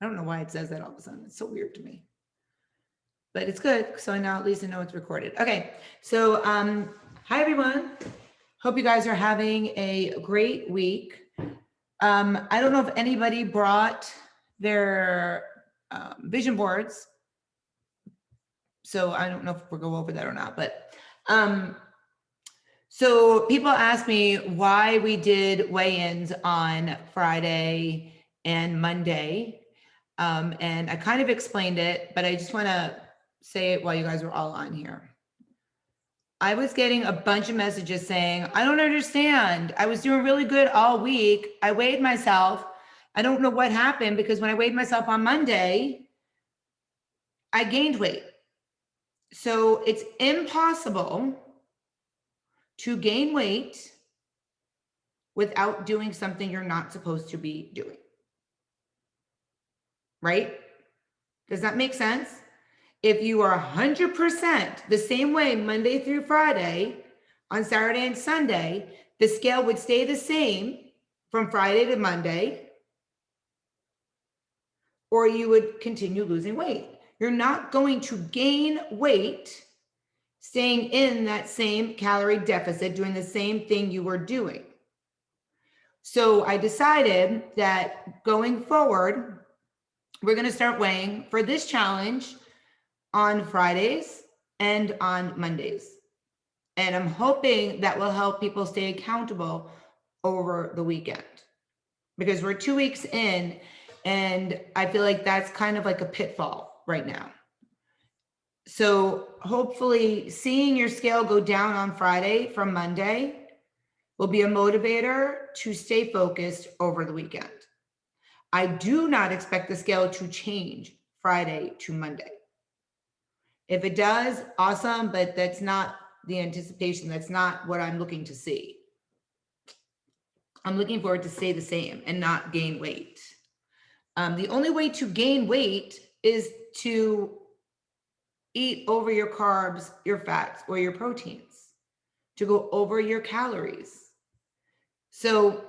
I don't know why it says that all of a sudden. It's so weird to me. But it's good. So now at least I know it's recorded. Okay. So hi everyone. Hope you guys are having a great week. I don't know if anybody brought their vision boards. So I don't know if we'll go over that or not, but so people ask me why we did weigh-ins on Friday and Monday. And I kind of explained it, but I just want to say it while you guys were all on here. I was getting a bunch of messages saying, I don't understand. I was doing really good all week. I weighed myself. I don't know what happened because when I weighed myself on Monday, I gained weight. So it's impossible to gain weight without doing something you're not supposed to be doing. Right? Does that make sense? If you are 100% the same way Monday through Friday, on Saturday and Sunday, the scale would stay the same from Friday to Monday, or you would continue losing weight. You're not going to gain weight staying in that same calorie deficit, doing the same thing you were doing. So I decided that going forward, we're going to start weighing for this challenge on Fridays and on Mondays. And I'm hoping that will help people stay accountable over the weekend because we're 2 weeks in and I feel like that's kind of like a pitfall right now. So hopefully seeing your scale go down on Friday from Monday will be a motivator to stay focused over the weekend. I do not expect the scale to change Friday to Monday. If it does, awesome, but that's not the anticipation. That's not what I'm looking to see. I'm looking forward to stay the same and not gain weight. The only way to gain weight is to eat over your carbs, your fats, or your proteins, to go over your calories. So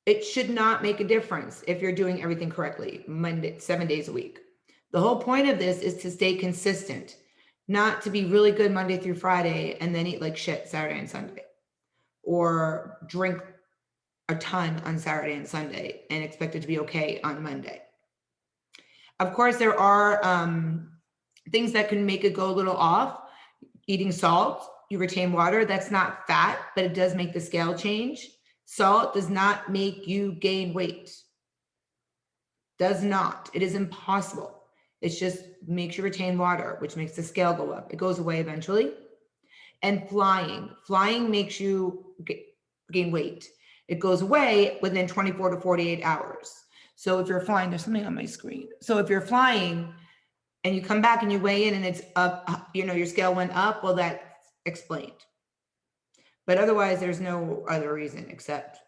it should not make a difference if you're doing everything correctly, 7 days a week. The whole point of this is to stay consistent, not to be really good Monday through Friday and then eat like shit Saturday and Sunday, or drink a ton on Saturday and Sunday and expect it to be okay on Monday. Of course, there are things that can make it go a little off. Eating salt, you retain water. That's not fat, but it does make the scale change. Salt does not make you gain weight. Does not. It is impossible. It just makes you retain water, which makes the scale go up. It goes away eventually. And flying makes you gain weight. It goes away within 24 to 48 hours. So if you're flying, there's something on my screen. So if you're flying and you come back and you weigh in and it's up, your scale went up, well, that's explained. But otherwise, there's no other reason except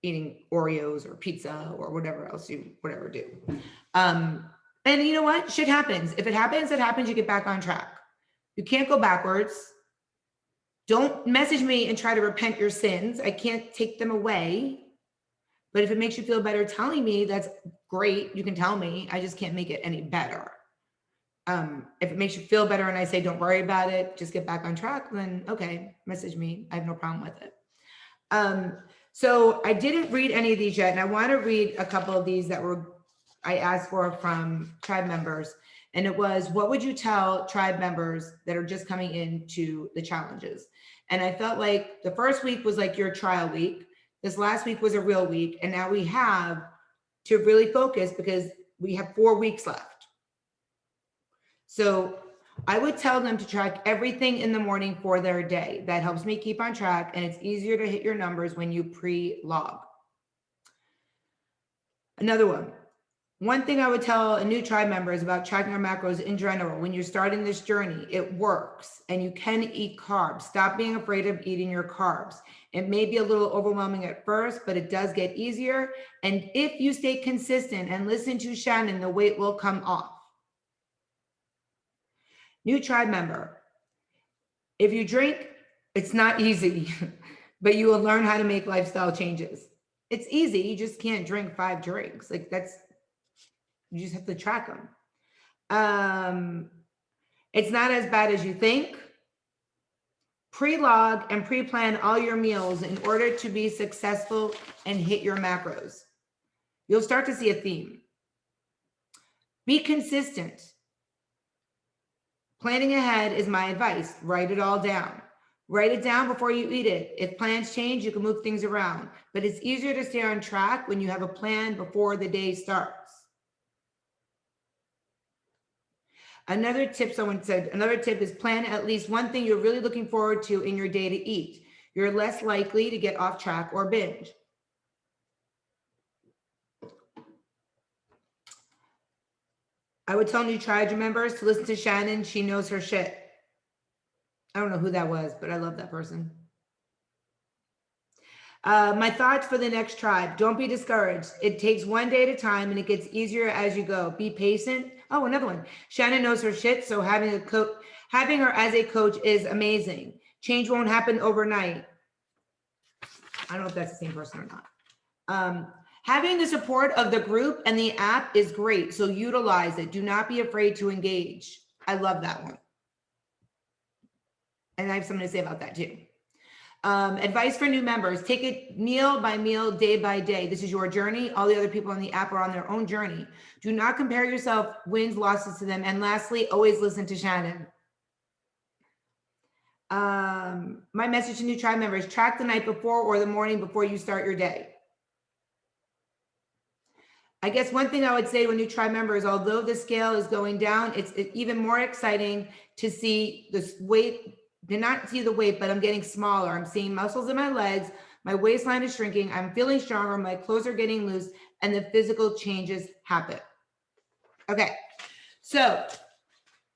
eating Oreos or pizza or whatever else you do. And you know what? Shit happens. If it happens, it happens. You get back on track. You can't go backwards. Don't message me and try to repent your sins. I can't take them away. But if it makes you feel better telling me, that's great. You can tell me. I just can't make it any better. If it makes you feel better and I say, don't worry about it, just get back on track, then okay, message me. I have no problem with it. So I didn't read any of these yet. And I want to read a couple of these that I asked for from tribe members. And it was, what would you tell tribe members that are just coming into the challenges? And I felt like the first week was like your trial week. This last week was a real week. And now we have to really focus because we have 4 weeks left. So I would tell them to track everything in the morning for their day. That helps me keep on track, and it's easier to hit your numbers when you pre-log. Another one. One thing I would tell a new tribe member is about tracking our macros in general. When you're starting this journey, it works and you can eat carbs. Stop being afraid of eating your carbs. It may be a little overwhelming at first, but it does get easier. And if you stay consistent and listen to Shannon, the weight will come off. New tribe member. If you drink, it's not easy, but you will learn how to make lifestyle changes. It's easy. You just can't drink 5 drinks. Like you just have to track them. It's not as bad as you think. Pre-log and pre-plan all your meals in order to be successful and hit your macros. You'll start to see a theme. Be consistent. Planning ahead is my advice. Write it all down. Write it down before you eat it. If plans change, you can move things around. But it's easier to stay on track when you have a plan before the day starts. Another tip someone said, another tip is plan at least one thing you're really looking forward to in your day to eat. You're less likely to get off track or binge. I would tell new Triad members to listen to Shannon. She knows her shit. I don't know who that was, but I love that person. My thoughts for the next tribe. Don't be discouraged. It takes one day at a time and it gets easier as you go. Be patient. Oh, another one. Shannon knows her shit, so having her as a coach is amazing. Change won't happen overnight. I don't know if that's the same person or not. Having the support of the group and the app is great, so utilize it. Do not be afraid to engage. I love that one. And I have something to say about that too. Advice for new members, take it meal by meal, day by day. This is your journey. All the other people on the app are on their own journey. Do not compare yourself, wins, losses to them. And lastly, always listen to Shannon. My message to new tribe members, track the night before or the morning before you start your day. I guess one thing I would say to a new tribe member is, although the scale is going down, it's even more exciting to see this weight. Did not see the weight, but I'm getting smaller. I'm seeing muscles in my legs. My waistline is shrinking. I'm feeling stronger. My clothes are getting loose and the physical changes happen. Okay. So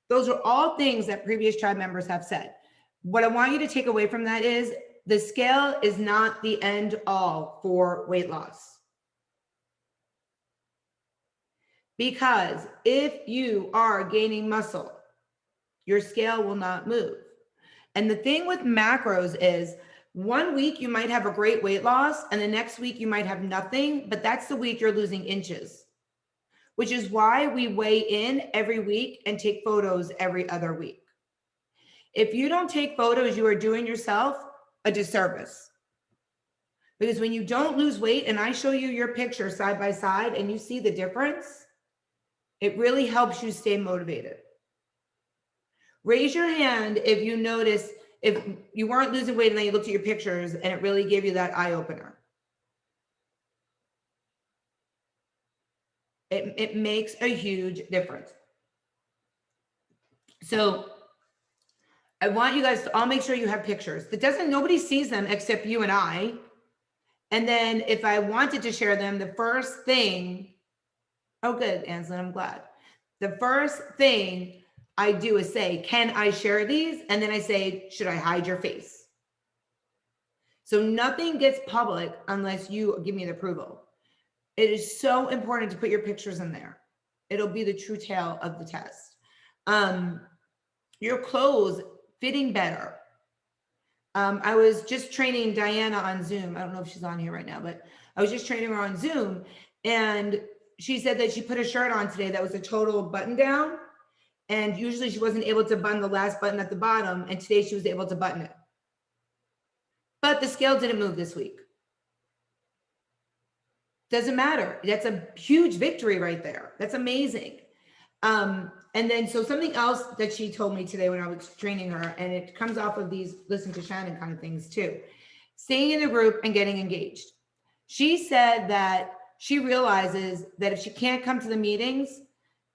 those are all things that previous tribe members have said. What I want you to take away from that is the scale is not the end all for weight loss. Because if you are gaining muscle, your scale will not move. And the thing with macros is 1 week you might have a great weight loss and the next week you might have nothing, but that's the week you're losing inches, which is why we weigh in every week and take photos every other week. If you don't take photos, you are doing yourself a disservice. Because when you don't lose weight and I show you your picture side by side and you see the difference, it really helps you stay motivated. Raise your hand if you notice, if you weren't losing weight and then you looked at your pictures and it really gave you that eye opener. It makes a huge difference. So I want you guys to all make sure you have pictures. Nobody sees them except you and I. And then if I wanted to share them, the first thing, oh good, Anslin, I'm glad. The first thing I do is say, can I share these? And then I say, should I hide your face? So nothing gets public unless you give me the approval. It is so important to put your pictures in there. It'll be the true tale of the test. Your clothes fitting better. I was just training Diana on Zoom. I don't know if she's on here right now, but I was just training her on Zoom. And she said that she put a shirt on today that was a total button down. And usually she wasn't able to button the last button at the bottom. And today she was able to button it. But the scale didn't move this week. Doesn't matter. That's a huge victory right there. That's amazing. And then, so something else that she told me today when I was training her, and it comes off of these listen to Shannon kind of things too, staying in the group and getting engaged. She said that she realizes that if she can't come to the meetings,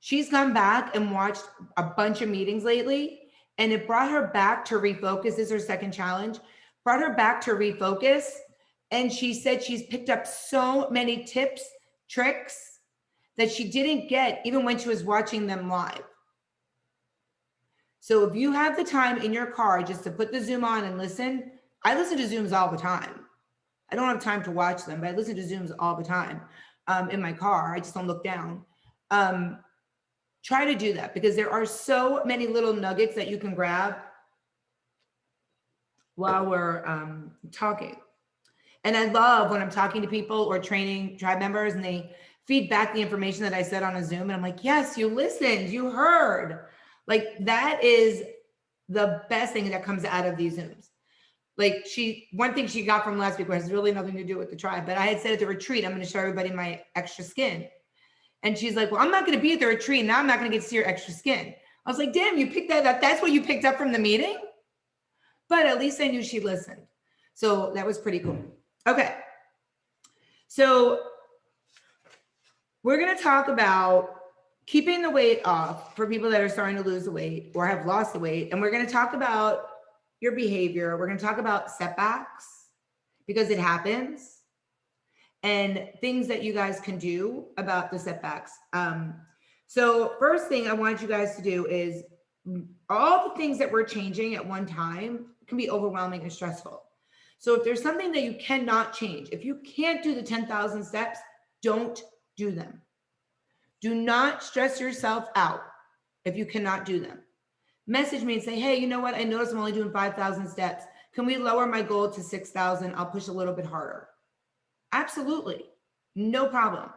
she's gone back and watched a bunch of meetings lately, and it brought her back to refocus. This is her second challenge, brought her back to refocus. And she said she's picked up so many tips, tricks that she didn't get even when she was watching them live. So if you have the time in your car just to put the Zoom on and listen, I listen to Zooms all the time. I don't have time to watch them, but I listen to Zooms all the time in my car. I just don't look down. Try to do that because there are so many little nuggets that you can grab while we're talking. And I love when I'm talking to people or training tribe members and they feed back the information that I said on a Zoom. And I'm like, yes, you listened, you heard. Like that is the best thing that comes out of these Zooms. Like one thing she got from last week has really nothing to do with the tribe, but I had said at the retreat, I'm going to show everybody my extra skin. And she's like, well, I'm not going to be at the retreat. Now I'm not going to get to see your extra skin. I was like, damn, you picked that up. That's what you picked up from the meeting. But at least I knew she listened. So that was pretty cool. Okay. So we're going to talk about keeping the weight off for people that are starting to lose the weight or have lost the weight. And we're going to talk about your behavior. We're going to talk about setbacks because it happens and things that you guys can do about the setbacks. So first thing I want you guys to do is all the things that we're changing at one time can be overwhelming and stressful. So if there's something that you cannot change, if you can't do the 10,000 steps, don't do them. Do not stress yourself out if you cannot do them. Message me and say, hey, you know what? I noticed I'm only doing 5,000 steps. Can we lower my goal to 6,000? I'll push a little bit harder. Absolutely. No problem.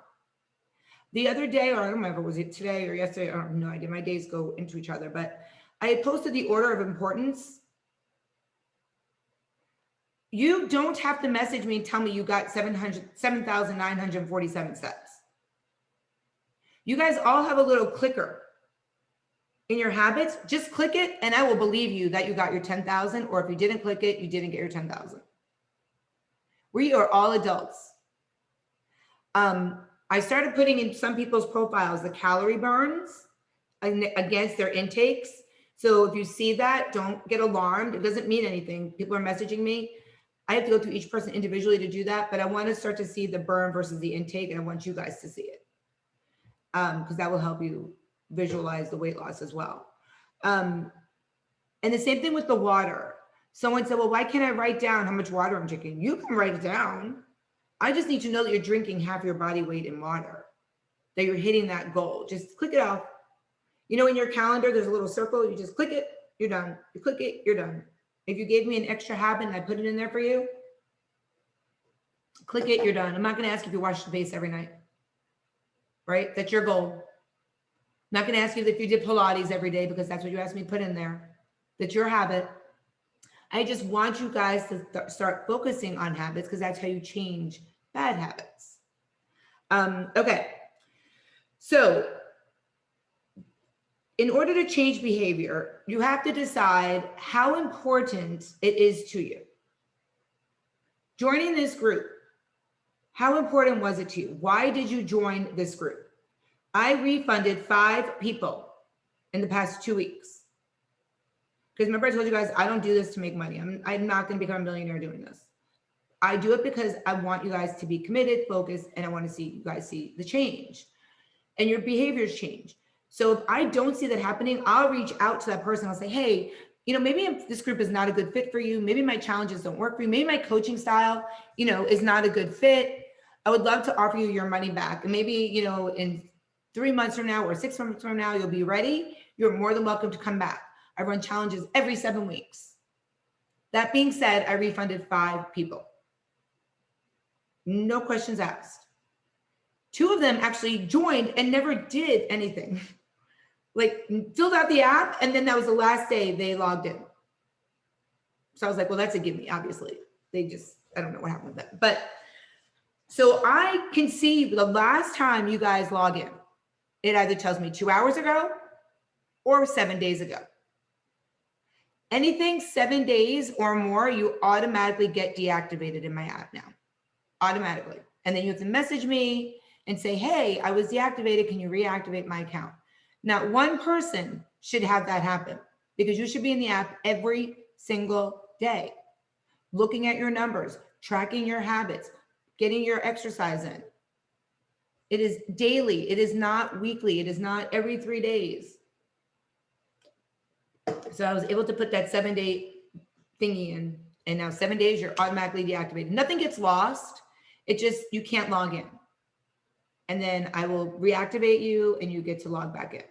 The other day, or I don't remember, was it today or yesterday? I have no idea. My days go into each other, but I had posted the order of importance. You don't have to message me and tell me you got 7,947 steps. You guys all have a little clicker in your habits. Just click it and I will believe you that you got your 10,000, or if you didn't click it, you didn't get your 10,000. We are all adults. I started putting in some people's profiles the calorie burns against their intakes. So if you see that, don't get alarmed. It doesn't mean anything. People are messaging me. I have to go through each person individually to do that, but I want to start to see the burn versus the intake, and I want you guys to see it because that will help you visualize the weight loss as well. And the same thing with the water. Someone said, well, why can't I write down how much water I'm drinking? You can write it down. I just need to know that you're drinking half your body weight in water, that you're hitting that goal. Just click it off. You know, in your calendar, there's a little circle. You just click it, you're done. You click it, you're done. If you gave me an extra habit and I put it in there for you, click it, you're done. I'm not going to ask you if you wash your face every night, right? That's your goal. I'm not going to ask you if you did Pilates every day because that's what you asked me to put in there. That's your habit. I just want you guys to start focusing on habits because that's how you change bad habits. Okay. So in order to change behavior, you have to decide how important it is to you. Joining this group, how important was it to you? Why did you join this group? I refunded 5 people in the past 2 weeks. Because remember I told you guys, I don't do this to make money. I'm not going to become a millionaire doing this. I do it because I want you guys to be committed, focused, and I want to see you guys see the change and your behaviors change. So if I don't see that happening, I'll reach out to that person. I'll say, hey, you know, maybe this group is not a good fit for you. Maybe my challenges don't work for you. Maybe my coaching style, you know, is not a good fit. I would love to offer you your money back. And maybe, you know, in 3 months from now or 6 months from now, you'll be ready. You're more than welcome to come back. I run challenges every 7 weeks. That being said, I refunded 5 people. No questions asked. 2 of them actually joined and never did anything. Like filled out the app, and then that was the last day they logged in. So I was like, well, that's a give me, obviously. They just, I don't know what happened with that. But so I can see the last time you guys log in, it either tells me 2 hours ago or 7 days ago. Anything 7 days or more, you automatically get deactivated in my app now, automatically. And then you have to message me and say, hey, I was deactivated. Can you reactivate my account? Now, one person should have that happen because you should be in the app every single day, looking at your numbers, tracking your habits, getting your exercise in. It is daily. It is not weekly. It is not every 3 days. So I was able to put that 7-day thingy in, and now 7 days, you're automatically deactivated. Nothing gets lost. It just, you can't log in. And then I will reactivate you and you get to log back in.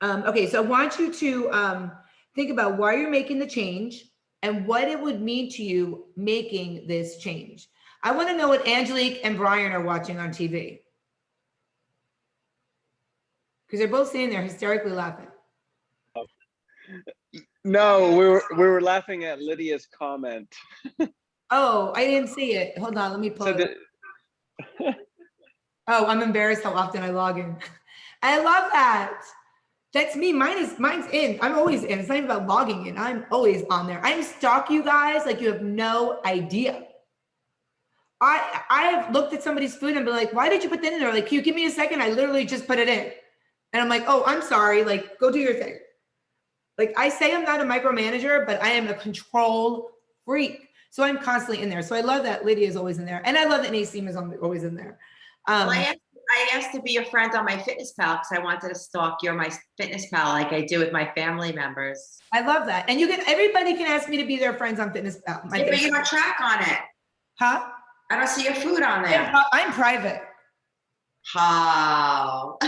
Okay, so I want you to think about why you're making the change. and what it would mean to you making this change. I want to know what Angelique and Brian are watching on TV, because they're both sitting there hysterically laughing. No, we were laughing at Lydia's comment. Oh, I didn't see it. Hold on, let me pull it up. Oh, I'm embarrassed how often I log in. I love that. That's me. Mine's in. I'm always in. It's not even about logging in. I'm always on there. I stalk you guys like you have no idea. I have looked at somebody's food and been like, why did you put that in there? Like, can you give me a second? I literally just put it in. And I'm like, oh, I'm sorry. Like, go do your thing. Like, I say I'm not a micromanager, but I am a control freak. So I'm constantly in there. So I love that Lydia is always in there. And I love that Naseem is always in there. Well, I asked to be a friend on my Fitness Pal because I wanted to stalk you on my Fitness Pal like I do with my family members. I love that. And everybody can ask me to be their friends on Fitness Pal. Yeah, but you don't track on it. Huh? I don't see your food on there. I'm private. How?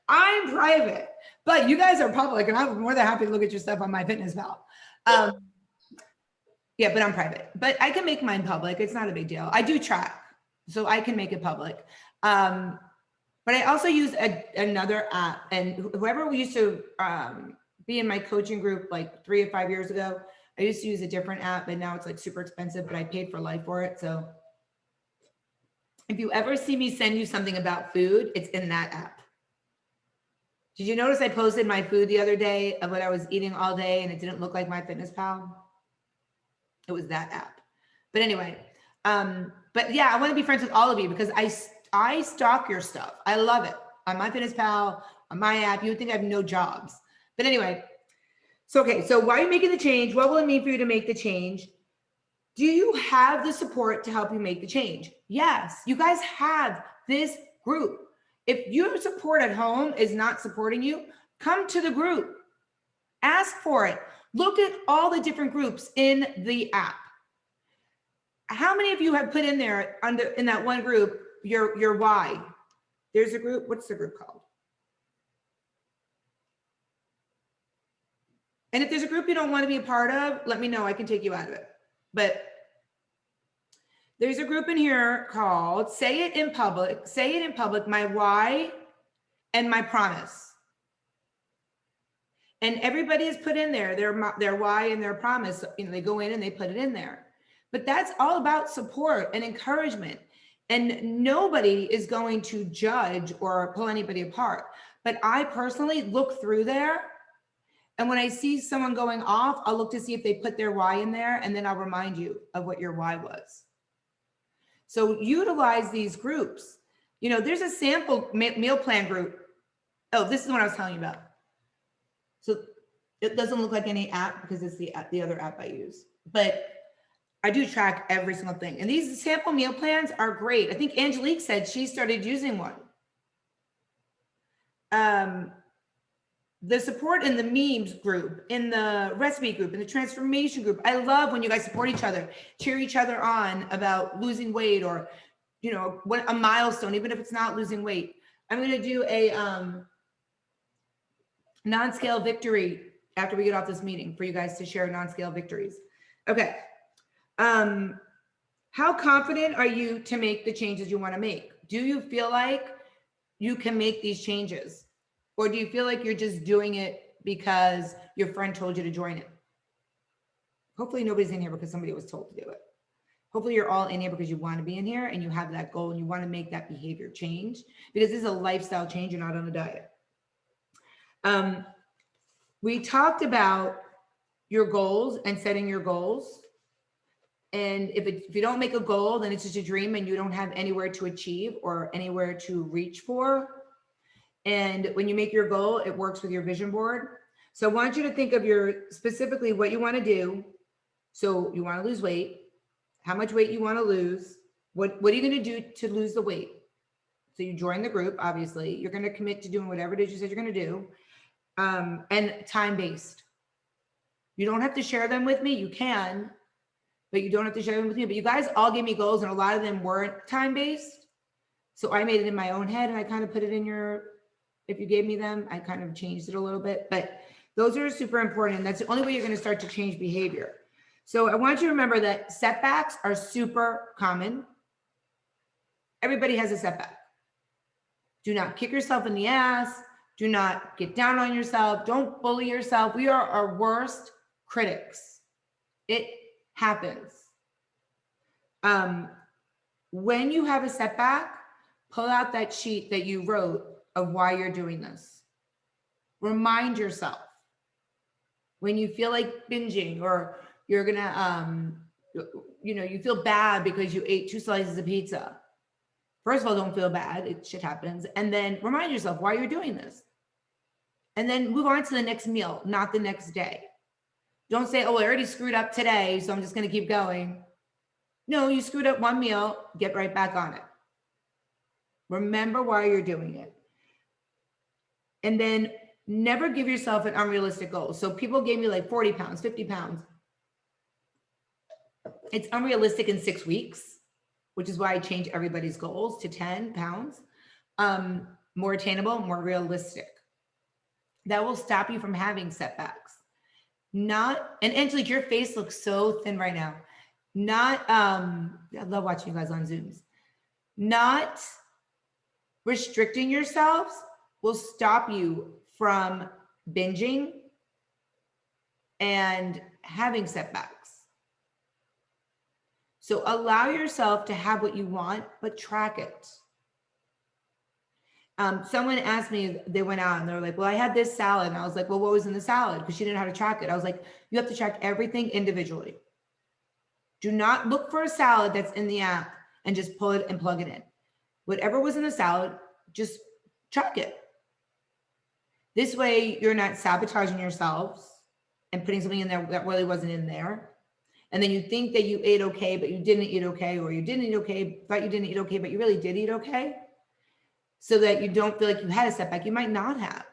I'm private, but you guys are public, and I'm more than happy to look at your stuff on my Fitness Pal. Yeah, but I'm private. But I can make mine public. It's not a big deal. I do track, so I can make it public. But I also use another app, and whoever used to be in my coaching group like 3 or 5 years ago, I used to use a different app, and now it's like super expensive, but I paid for life for it. So if you ever see me send you something about food, it's in that app. Did you notice I posted my food the other day of what I was eating all day and it didn't look like my Fitness Pal? It was that app. But anyway, but yeah, I want to be friends with all of you because I stalk your stuff. I love it. On my Fitness Pal, on my app, you would think I have no jobs. But anyway, so why are you making the change? What will it mean for you to make the change? Do you have the support to help you make the change? Yes, you guys have this group. If your support at home is not supporting you, come to the group. Ask for it. Look at all the different groups in the app. How many of you have put in there in that one group your why? There's a group. What's the group called? And if there's a group you don't want to be a part of, let me know. I can take you out of it. But there's a group in here called Say It in Public, my why and my promise. And everybody has put in there their why and their promise. You know, they go in and they put it in there. But that's all about support and encouragement. And nobody is going to judge or pull anybody apart. But I personally look through there. And when I see someone going off, I'll look to see if they put their why in there. And then I'll remind you of what your why was. So utilize these groups. You know, there's a sample meal plan group. Oh, this is what I was telling you about. So it doesn't look like any app because it's the other app I use. But I do track every single thing. And these sample meal plans are great. I think Angelique said she started using one. The support in the memes group, in the recipe group, in the transformation group. I love when you guys support each other, cheer each other on about losing weight or, you know, a milestone, even if it's not losing weight. I'm going to do a non-scale victory after we get off this meeting for you guys to share non-scale victories. Okay. How confident are you to make the changes you want to make? Do you feel like you can make these changes? Or do you feel like you're just doing it because your friend told you to join it? Hopefully nobody's in here because somebody was told to do it. Hopefully you're all in here because you want to be in here and you have that goal and you want to make that behavior change, because this is a lifestyle change. You're not on a diet. We talked about your goals and setting your goals. And if you don't make a goal, then it's just a dream and you don't have anywhere to achieve or anywhere to reach for. And when you make your goal, it works with your vision board. So I want you to think of specifically what you want to do. So you want to lose weight, how much weight you want to lose, what are you going to do to lose the weight? So you join the group, obviously. You're going to commit to doing whatever it is you said you're going to do. And time-based. You don't have to share them with me. You can, but you don't have to share them with me. But you guys all gave me goals and a lot of them weren't time-based. So I made it in my own head and I kind of put it in if you gave me them, I kind of changed it a little bit. But Those are super important. And that's the only way you're going to start to change behavior. So I want you to remember that setbacks are super common. Everybody has a setback. Do not kick yourself in the ass. Do not get down on yourself. Don't bully yourself. We are our worst critics. It happens. When you have a setback, pull out that sheet that you wrote of why you're doing this. Remind yourself. When you feel like binging, or you're gonna, you feel bad because you ate 2 slices of pizza. First of all, don't feel bad. Shit happens. And then remind yourself why you're doing this. And then move on to the next meal, not the next day. Don't say, oh, I already screwed up today, so I'm just going to keep going. No, you screwed up one meal, get right back on it. Remember why you're doing it. And then never give yourself an unrealistic goal. So people gave me like 40 pounds, 50 pounds. It's unrealistic in 6 weeks, which is why I change everybody's goals to 10 pounds. More attainable, more realistic. That will stop you from having setbacks. Not, and Angelique, your face looks so thin right now. Not, I love watching you guys on Zooms. Not restricting yourselves will stop you from binging and having setbacks. So allow yourself to have what you want, but track it. Someone asked me, they went out and they were like, well, I had this salad. And I was like, well, what was in the salad? Because she didn't know how to track it. I was like, you have to track everything individually. Do not look for a salad that's in the app and just pull it and plug it in. Whatever was in the salad, just track it. This way you're not sabotaging yourselves and putting something in there that really wasn't in there. And then you think that you ate okay, but you didn't eat okay, or you didn't eat okay, thought you didn't eat okay, but you really did eat okay. So that you don't feel like you had a setback. You might not have.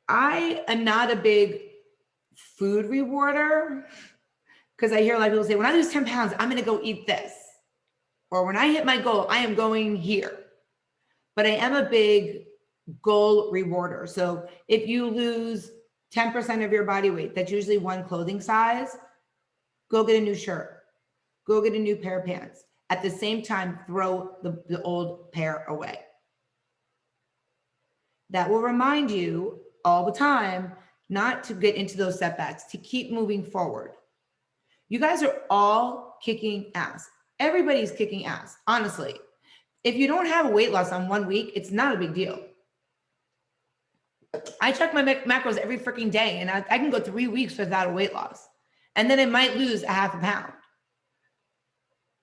I am not a big food rewarder, because I hear a lot of people say, when I lose 10 pounds, I'm going to go eat this. Or when I hit my goal, I am going here. But I am a big goal rewarder. So if you lose 10% of your body weight, that's usually one clothing size, go get a new shirt. Go get a new pair of pants. At the same time, throw the old pair away. That will remind you all the time not to get into those setbacks, to keep moving forward. You guys are all kicking ass. Everybody's kicking ass, honestly. If you don't have a weight loss on 1 week, it's not a big deal. I check my macros every freaking day, and I can go 3 weeks without a weight loss. And then it might lose a half a pound.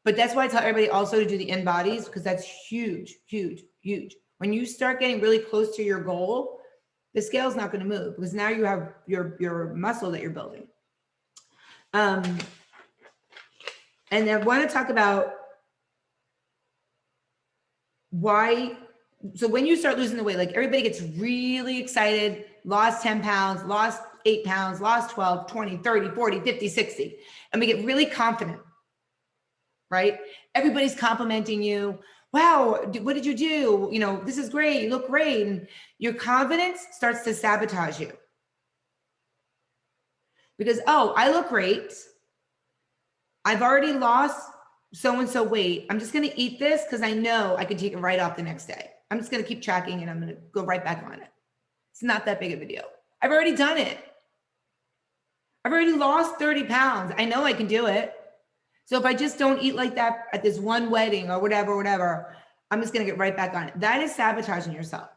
But that's why I tell everybody also to do the in bodies, because that's huge, huge, huge. When you start getting really close to your goal, the scale's not going to move, because now you have your muscle that you're building. And I want to talk about why. So when you start losing the weight, like everybody gets really excited, lost 10 pounds, lost 8 pounds, lost 12, 20, 30, 40, 50, 60. And we get really confident, right? Everybody's complimenting you. Wow, what did you do? You know, this is great. You look great. And your confidence starts to sabotage you. Because, oh, I look great. I've already lost so-and-so weight. I'm just going to eat this because I know I can take it right off the next day. I'm just going to keep tracking and I'm going to go right back on it. It's not that big of a deal. I've already done it. I've already lost 30 pounds. I know I can do it. So if I just don't eat like that at this one wedding or whatever, I'm just going to get right back on it. That is sabotaging yourself.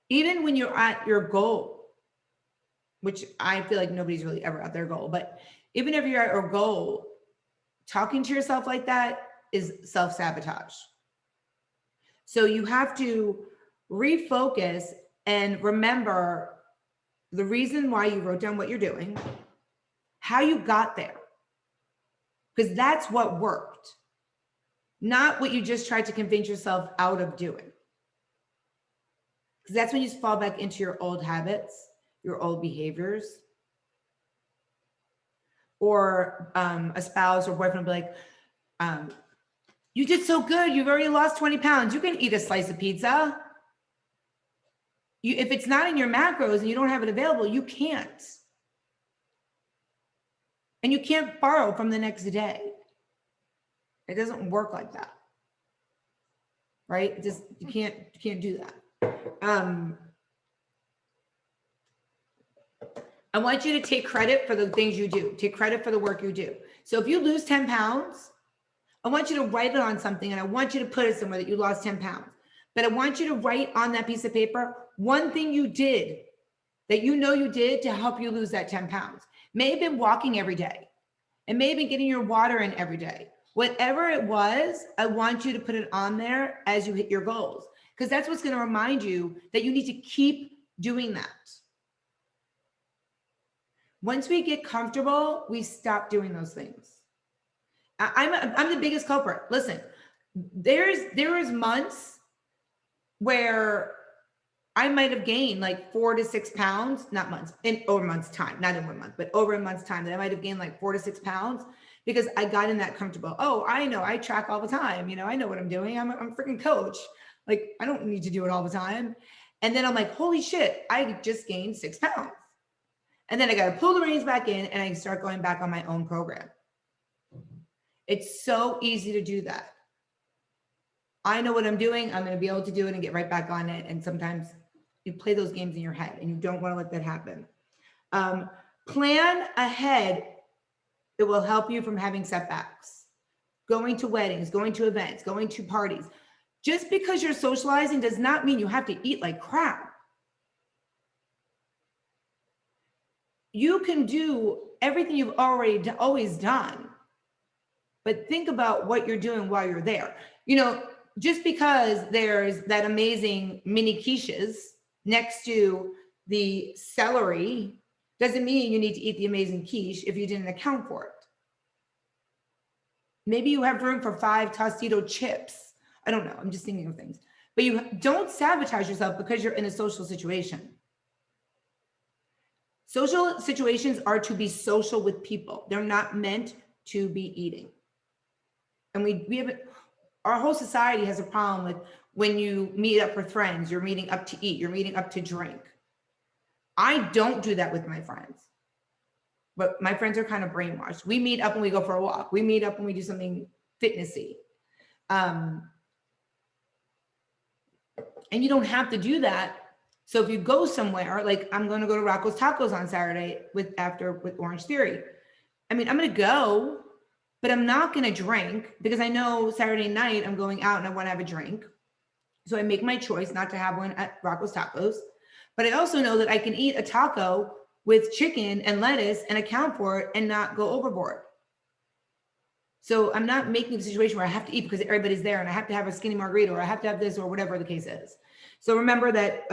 Even when you're at your goal, which I feel like nobody's really ever at their goal, but even if you're at your goal, talking to yourself like that is self-sabotage. So you have to refocus and remember the reason why you wrote down what you're doing, how you got there, because that's what worked, not what you just tried to convince yourself out of doing. Because that's when you fall back into your old habits, your old behaviors. Or a spouse or boyfriend will be like, You did so good. You've already lost 20 pounds. You can eat a slice of pizza. If it's not in your macros and you don't have it available, you can't. And you can't borrow from the next day. It doesn't work like that. Right? It just, you can't do that. I want you to take credit for the things you do. Take credit for the work you do. So if you lose 10 pounds, I want you to write it on something, and I want you to put it somewhere that you lost 10 pounds. But I want you to write on that piece of paper one thing you did that you know you did to help you lose that 10 pounds. May have been walking every day. It may have been getting your water in every day. Whatever it was, I want you to put it on there as you hit your goals, because that's what's going to remind you that you need to keep doing that. Once we get comfortable, we stop doing those things. I'm the biggest culprit. Listen, there is months where I might have gained like 4 to 6 pounds, not months, in over a month's time, not in 1 month, but over a month's time, that I might have gained like 4 to 6 pounds because I got in that comfortable. Oh, I know, I track all the time. You know, I know what I'm doing. I'm a freaking coach. Like, I don't need to do it all the time. And then I'm like, holy shit, I just gained 6 pounds. And then I got to pull the reins back in and I start going back on my own program. It's so easy to do that. I know what I'm doing. I'm going to be able to do it and get right back on it. And sometimes you play those games in your head and you don't want to let that happen. Plan ahead. It will help you from having setbacks. Going to weddings, going to events, going to parties. Just because you're socializing does not mean you have to eat like crap. You can do everything you've always done, but think about what you're doing while you're there. You know, just because there's that amazing mini quiches next to the celery doesn't mean you need to eat the amazing quiche if you didn't account for it. Maybe you have room for 5 Tostito chips. I don't know. I'm just thinking of things. But you don't sabotage yourself because you're in a social situation. Social situations are to be social with people. They're not meant to be eating. And we have, our whole society has a problem with when you meet up with friends, you're meeting up to eat, you're meeting up to drink. I don't do that with my friends. But my friends are kind of brainwashed. We meet up and we go for a walk. We meet up and we do something fitnessy. And you don't have to do that. So if you go somewhere, like I'm going to go to Rocco's Tacos on Saturday with Orange Theory. I mean, I'm going to go, but I'm not going to drink because I know Saturday night I'm going out and I want to have a drink. So I make my choice not to have one at Rocco's Tacos. But I also know that I can eat a taco with chicken and lettuce and account for it and not go overboard. So I'm not making a situation where I have to eat because everybody's there and I have to have a skinny margarita or I have to have this or whatever the case is. So remember that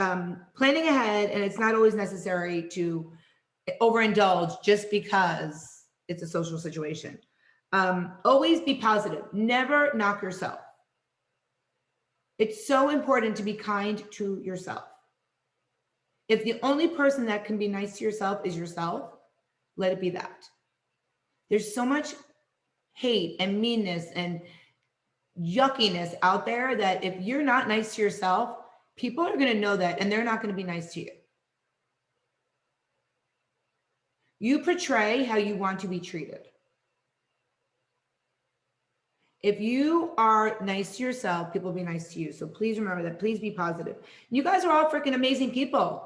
planning ahead, and it's not always necessary to overindulge just because it's a social situation. Always be positive. Never knock yourself. It's so important to be kind to yourself. If the only person that can be nice to yourself is yourself, let it be that. There's so much hate and meanness and yuckiness out there that if you're not nice to yourself, people are going to know that and they're not going to be nice to you. You portray how you want to be treated. If you are nice to yourself, people will be nice to you. So please remember that. Please be positive. You guys are all freaking amazing people.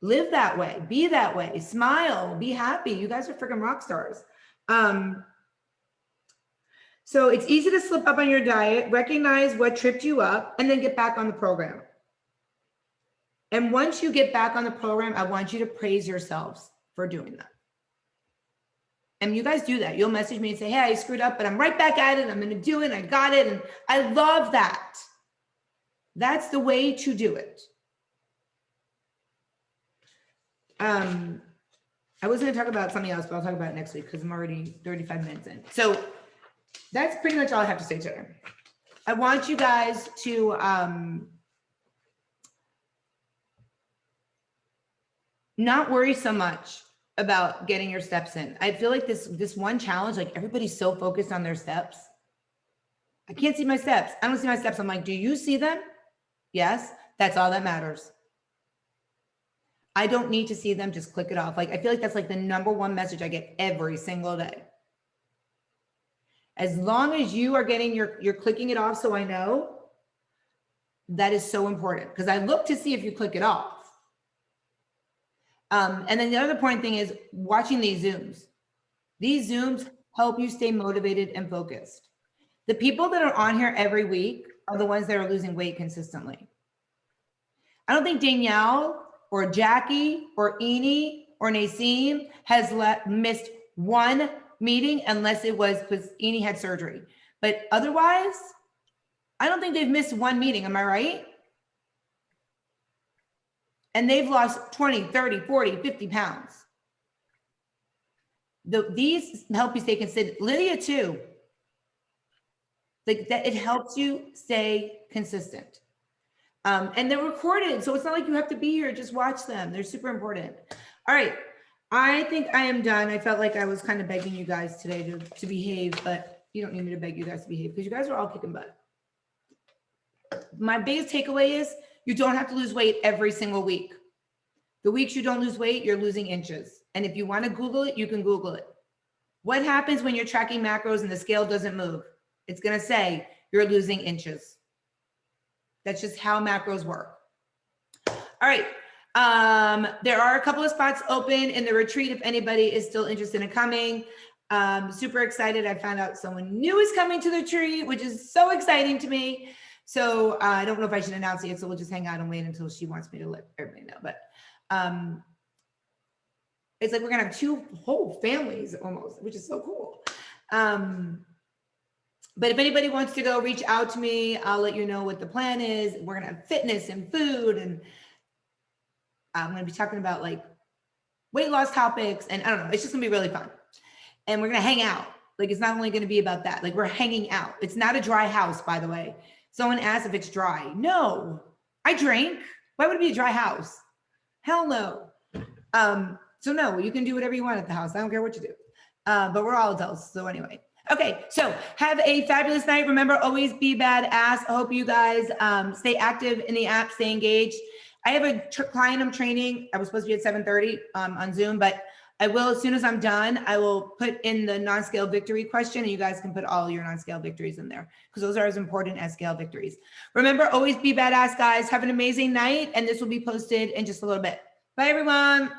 Live that way. Be that way. Smile. Be happy. You guys are freaking rock stars. So it's easy to slip up on your diet, recognize what tripped you up, and then get back on the program. And once you get back on the program, I want you to praise yourselves for doing that. And you guys do that. You'll message me and say, hey, I screwed up, but I'm right back at it. I'm going to do it. I got it. And I love that. That's the way to do it. I was going to talk about something else, but I'll talk about it next week because I'm already 35 minutes in. So that's pretty much all I have to say today. I want you guys to not worry so much about getting your steps in. I feel like this one challenge, like everybody's so focused on their steps. I can't see my steps. I don't see my steps. I'm like, do you see them? Yes, that's all that matters. I don't need to see them, just click it off. Like, I feel like that's like the number one message I get every single day. As long as you are getting you're clicking it off, so I know, that is so important, because I look to see if you click it off. And then the other important thing is watching these Zooms. These Zooms help you stay motivated and focused. The people that are on here every week are the ones that are losing weight consistently. I don't think Danielle or Jackie or Eni or Naseem has missed one meeting unless it was because Eni had surgery. But otherwise, I don't think they've missed one meeting. Am I right? And they've lost 20, 30, 40, 50 pounds. These help you stay consistent. Lydia too. Like that, it helps you stay consistent. And they're recorded, so it's not like you have to be here, just watch them. They're super important. All right, I think I am done. I felt like I was kind of begging you guys today to behave, but you don't need me to beg you guys to behave because you guys are all kicking butt. My biggest takeaway is you don't have to lose weight every single week. The weeks you don't lose weight, you're losing inches. And if you want to Google it, you can Google it. What happens when you're tracking macros and the scale doesn't move? It's going to say you're losing inches. That's just how macros work. All right. There are a couple of spots open in the retreat if anybody is still interested in coming. Super excited. I found out someone new is coming to the retreat, which is so exciting to me. So I don't know if I should announce it yet, so we'll just hang out and wait until she wants me to let everybody know. But it's like we're gonna have two whole families almost, which is so cool. But if anybody wants to go, reach out to me. I'll let you know what the plan is. We're gonna have fitness and food, and I'm gonna be talking about like weight loss topics, and I don't know, it's just gonna be really fun. And we're gonna hang out. Like it's not only gonna be about that, like we're hanging out. It's not a dry house, by the way. Someone asked if it's dry. No, I drink. Why would it be a dry house? Hell no. So no, you can do whatever you want at the house. I don't care what you do. But we're all adults. So anyway. Okay, so have a fabulous night. Remember, always be badass. I hope you guys stay active in the app, stay engaged. I have a client I'm training. I was supposed to be at 7:30 on Zoom, but I will, as soon as I'm done, I will put in the non-scale victory question, and you guys can put all your non-scale victories in there because those are as important as scale victories. Remember, always be badass, guys. Have an amazing night, and this will be posted in just a little bit. Bye, everyone.